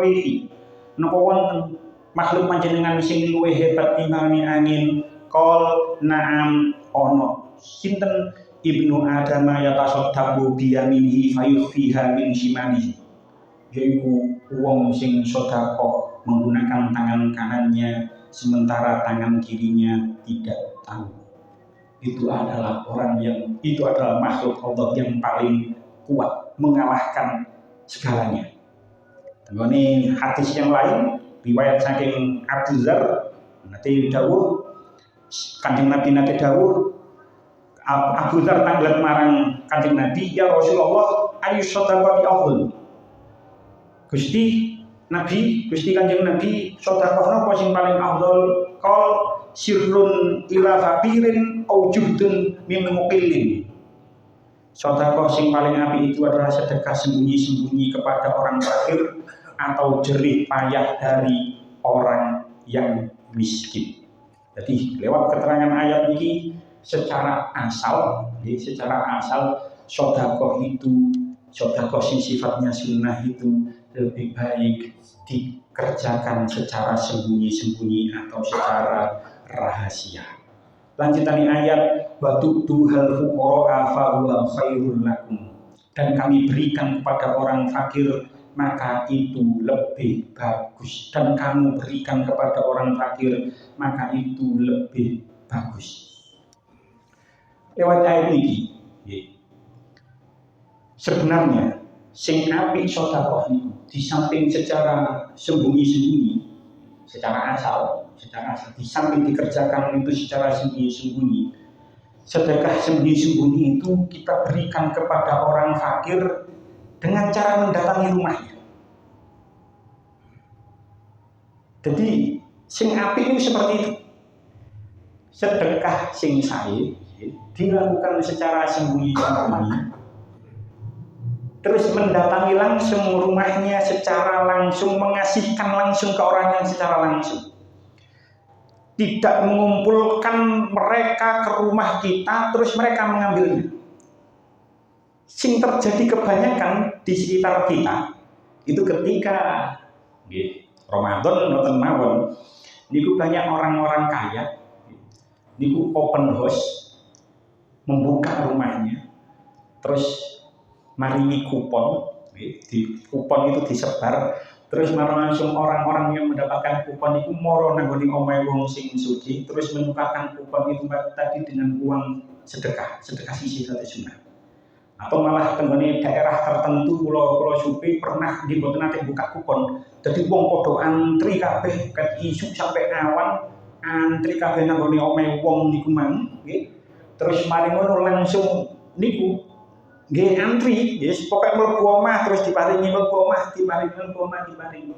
rihi. Napa wonten makhluk panjenengan sing luwih hebat timbangane angin? Qol na'am ono. Sinten ibnu Adam yatasaddaqu bi yaminihi fayukhfiha min shimalihi. Yaiku wong sing sedekah menggunakan tangan kanannya sementara tangan kirinya tidak tahu. Itu adalah makhluk Allah yang paling kuat mengalahkan segalanya. Ini hadis yang lain riwayat saking Abu Dzar nanti dawuh Kanjeng Nabi nanti dawuh Abu Dzar tanglet marang Kanjeng Nabi, ya Rasulullah ayu shadaqati afdal. Gusti Kanjeng Nabi sedekah napa sing paling afdal? Qol sirrun ila faqirin au juhdun min muqillin. Sedekah sing paling apik itu adalah sedekah sembunyi-sembunyi kepada orang fakir atau jerih payah dari orang yang miskin. Jadi lewat keterangan ayat ini secara asal sedekah sing sifatnya sunnah itu lebih baik dikerjakan secara sembunyi-sembunyi atau secara rahasia. Lanjutan ayat batu tuhal fuqara fa huwa khairul lakum, dan kami berikan kepada orang fakir maka itu lebih bagus, dan kamu berikan kepada orang fakir maka itu lebih bagus. Lewat ayat ini sebenarnya sing apik sedekah itu di samping secara sembunyi-sembunyi, secara asal di samping dikerjakan itu secara sembunyi-sembunyi, sedekah sembunyi-sembunyi itu kita berikan kepada orang fakir dengan cara mendatangi rumahnya. Jadi sing apik itu seperti itu. Sedekah sing sae dilakukan secara sembunyi-sembunyi, terus mendatangi langsung rumahnya secara langsung, mengasihkan langsung ke orang yang secara langsung. Tidak mengumpulkan mereka ke rumah kita terus mereka mengambilnya. Sing terjadi kebanyakan di sekitar kita itu ketika Ramadan nonton mawon niku banyak orang-orang kaya niku open house, membuka rumahnya terus maringi kupon, di kupon itu disebar, terus langsung orang-orang yang mendapatkan kupon itu moro nanggone omahe wong sing sugih, terus menukarkan kupon itu tadi dengan uang sedekah sisi satu sunnah. Atau malah tenggone daerah tertentu pulau Supi pernah dibuat nanti buka kupon, jadi wong podo antri kabeh ket isu sampai awan antri kabeh nanggone omahe wong niku mang, terus mari ngono langsung niku nggih antri, yes, pokoknya mlebu omah terus diparingi mlebu omah, diparingi.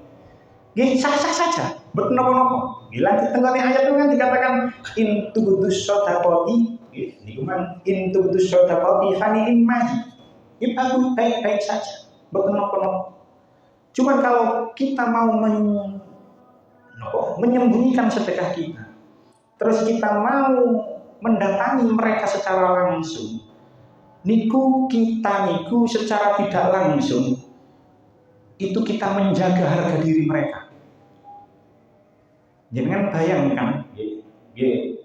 Nggih sah-sah saja, mboten napa-napa. Nggih lanjut tenggene ayat itu kan dikatakan in tubdus shadaqati, nggih niku man in tubdus shadaqati fa ni'mahi. Itu baik-baik saja, mboten napa-napa. Cuman kalau kita mau menyembunyikan sedekah kita, terus kita mau mendatangi mereka secara langsung, niku secara tidak langsung itu kita menjaga harga diri mereka. Jangan bayangkan,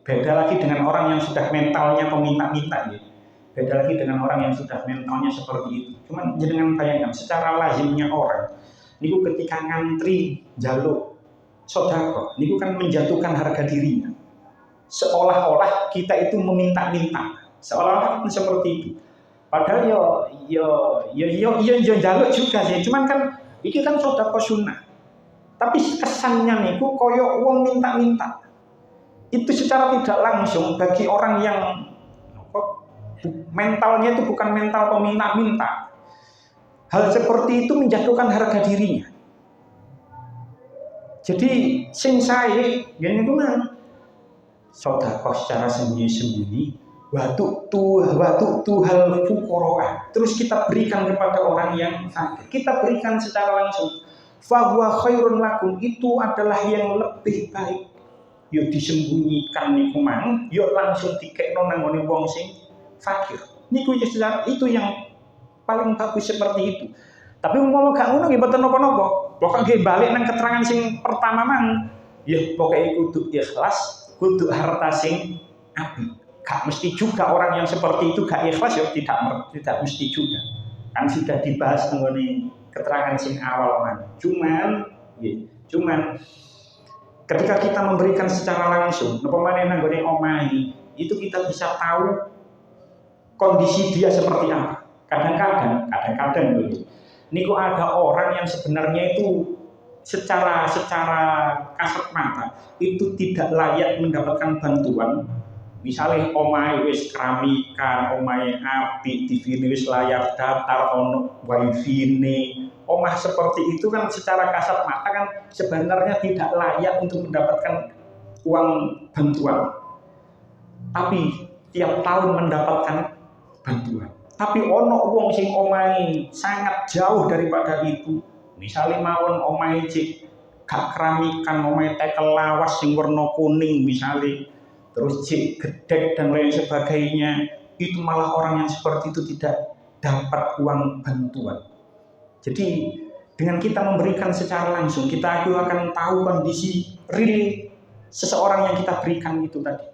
beda lagi dengan orang yang sudah mentalnya peminta-minta, beda lagi dengan orang yang sudah mentalnya seperti itu. Cuman jangan bayangkan secara lazimnya orang niku ketika ngantri jaluk sedekah, niku kan menjatuhkan harga dirinya. Seolah-olah kita itu meminta-minta, seolah-olah seperti itu. Padahal yo jaluk juga sih, cuman kan iki kan sedekah sunnah. Tapi kesannya niku koyo wong minta-minta. Itu secara tidak langsung bagi orang yang mentalnya itu bukan mental peminta-minta. Hal seperti itu menjatuhkan harga dirinya. Jadi sing sae yen niku mah sedekah secara sembunyi-sembunyi, watu hal fuqara. Terus kita berikan kepada orang yang fakir. Kita berikan secara langsung. Fa huwa khairun lakum, itu adalah yang lebih baik. Yo disembunyikan niku mang, yo langsung dikekno nang ngene wong sing fakir. Niku itu yang paling bagus seperti itu. Tapi umpama gak ngono nggih mboten napa-napa. Pokoke nggih balik nang keterangan sing pertama mang, ya pokoke kudu ikhlas, kudu harta sing apik. Gak mesti juga orang yang seperti itu gak ikhlas ya tidak mesti juga. Kan sudah dibahas mengenai keterangan sing awal mang. Cuman ketika kita memberikan secara langsung, napa maneh nang gone omahe, itu kita bisa tahu kondisi dia seperti apa. Kadang-kadang begitu. Niku ada orang yang sebenarnya itu secara kasat mata itu tidak layak mendapatkan bantuan. Misalnya omahe wis keramikan, omahe apik, TV wis layar datar, ono wifi-ne. Omah seperti itu kan secara kasat mata kan sebenarnya tidak layak untuk mendapatkan uang bantuan. Tapi tiap tahun mendapatkan bantuan. Tapi ono wong sing omahe sangat jauh daripada itu. Misalnya mawon omahe cek gak keramikan, omahe tekel lawas sing warna kuning misalnya, terus cek gedek dan lain sebagainya, itu malah orang yang seperti itu tidak dapat uang bantuan. Jadi dengan kita memberikan secara langsung, kita akan tahu kondisi real seseorang yang kita berikan itu tadi.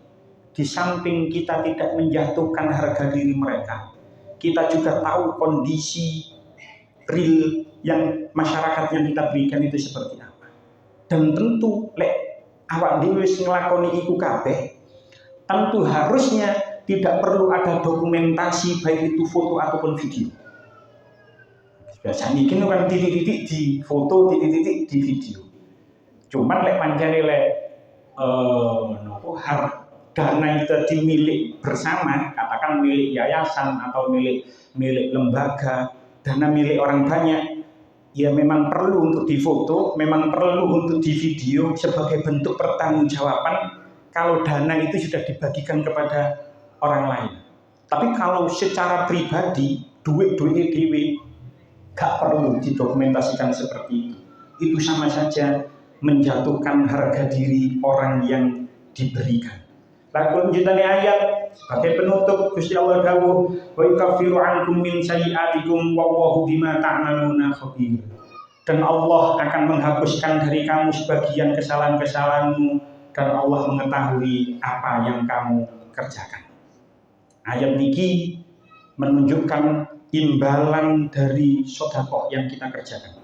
Di samping kita tidak menjatuhkan harga diri mereka, kita juga tahu kondisi real yang masyarakat yang kita berikan itu seperti apa. Dan tentu lek awak dhewe wis nglakoni iku kabeh, tentu harusnya tidak perlu ada dokumentasi baik itu foto ataupun video. Biasanya ini kan titik-titik di foto, titik-titik di video. Cuman lek pancene lek dana itu milik bersama, katakan milik yayasan atau milik lembaga, dana milik orang banyak, ya memang perlu untuk difoto, memang perlu untuk di video sebagai bentuk pertanggungjawaban kalau dana itu sudah dibagikan kepada orang lain. Tapi kalau secara pribadi, duit dewe gak perlu didokumentasikan seperti itu. Itu sama saja menjatuhkan harga diri orang yang diberikan. Lalu lanjutannya ayat sebagai penutup Gusti Allah dawuh wa yukaffiru ankum min sayyi'atikum wallahu bima ta'maluna khabir. Dan Allah akan menghapuskan dari kamu sebagian kesalahan-kesalahanmu dan Allah mengetahui apa yang kamu kerjakan. Ayat niki menunjukkan imbalan dari sedekah yang kita kerjakan.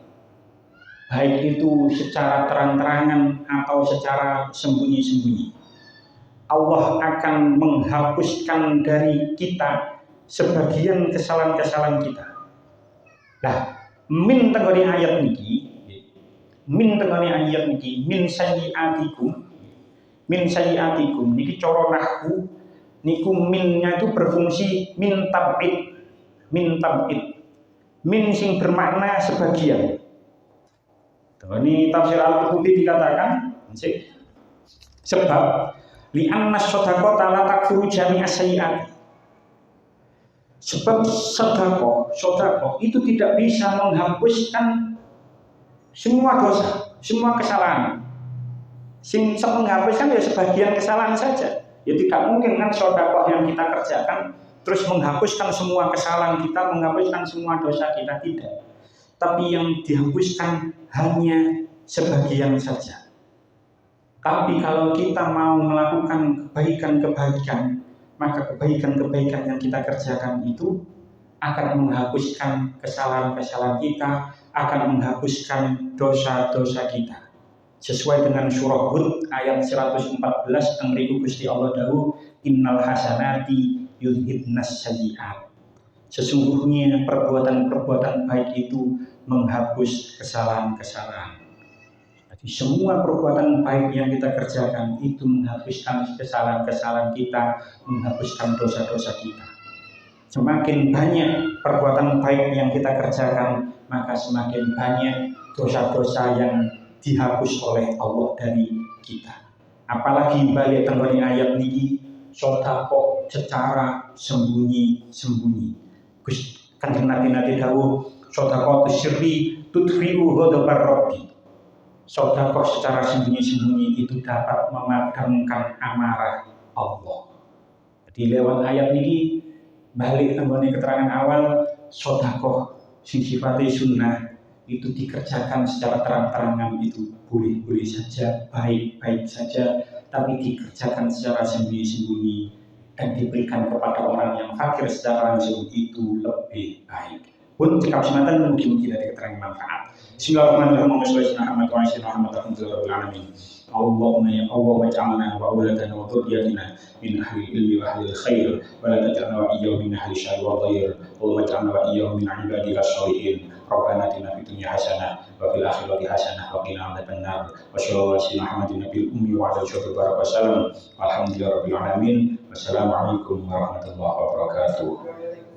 Baik itu secara terang-terangan atau secara sembunyi-sembunyi. Allah akan menghapuskan dari kita sebagian kesalahan-kesalahan kita. Nah, min tengoni ayat niki, min sayyi'atikum niki cara nahwu niku minnya itu berfungsi min tab'id. min tab'id. Min sing bermakna sebagian. Ini tafsir Al-Qurtubi dikatakan sebab li'anna shadaqata la takfuru jami'a sayyi'at. Sebab sedekah itu tidak bisa menghapuskan semua dosa, semua kesalahan. Sing menghapuskan ya sebagian kesalahan saja. Ya tidak mungkin kan sedekah yang kita kerjakan terus menghapuskan semua kesalahan kita, menghapuskan semua dosa kita, tidak. Tapi yang dihapuskan hanya sebagian saja. Tapi kalau kita mau melakukan kebaikan-kebaikan, maka kebaikan-kebaikan yang kita kerjakan itu akan menghapuskan kesalahan-kesalahan kita, akan menghapuskan dosa-dosa kita. Sesuai dengan surah Hud ayat 114 yang mriku Gusti Allah dawuh, innal hasanati yudhibnas sayyi'at. Sesungguhnya perbuatan-perbuatan baik itu menghapus kesalahan-kesalahan. Jadi semua perbuatan baik yang kita kerjakan itu menghapuskan kesalahan-kesalahan kita, menghapuskan dosa-dosa kita. Semakin banyak perbuatan baik yang kita kerjakan, maka semakin banyak dosa-dosa yang dihapus oleh Allah dari kita. Apalagi balik tenggone ayat ini, sedekah secara sembunyi-sembunyi. Kanjeng Nabi dawuh, sedekah sirri tudfi'u ghadabar rabbi. Sedekah secara sembunyi-sembunyi itu dapat memadamkan amarah Allah. Jadi lewat ayat ini balik tenggone keterangan awal, sedekah sing sifatnya sunnah itu dikerjakan secara terang-terangan itu boleh-boleh saja, baik-baik saja, tapi dikerjakan secara sembunyi-sembunyi dan diberikan kepada orang yang fakir secara langsung itu lebih baik. Pun cekap sematan mungkin dari keterangan manfaat. Bismillahirrahmanirrahim. Allahumma ya Allah waj'alna wa auladana wa dhurriyyatina min ahli ilmi wa ahli khair wa la taj'alna wa iyyahum min ahli syarri wa dhair. Allahumma waj'alna wa iyyahum min ibadika sholihin. Rabbana atina fid dunya hasanah wa fil akhirati hasanah wa qina adzabannar. Wa sallallahu alaihi Muhammadin nabiyil ummi wa ala alihi wa sallam. Alhamdulillahirabbil alamin. Wassalamualaikum warahmatullahi wabarakatuh.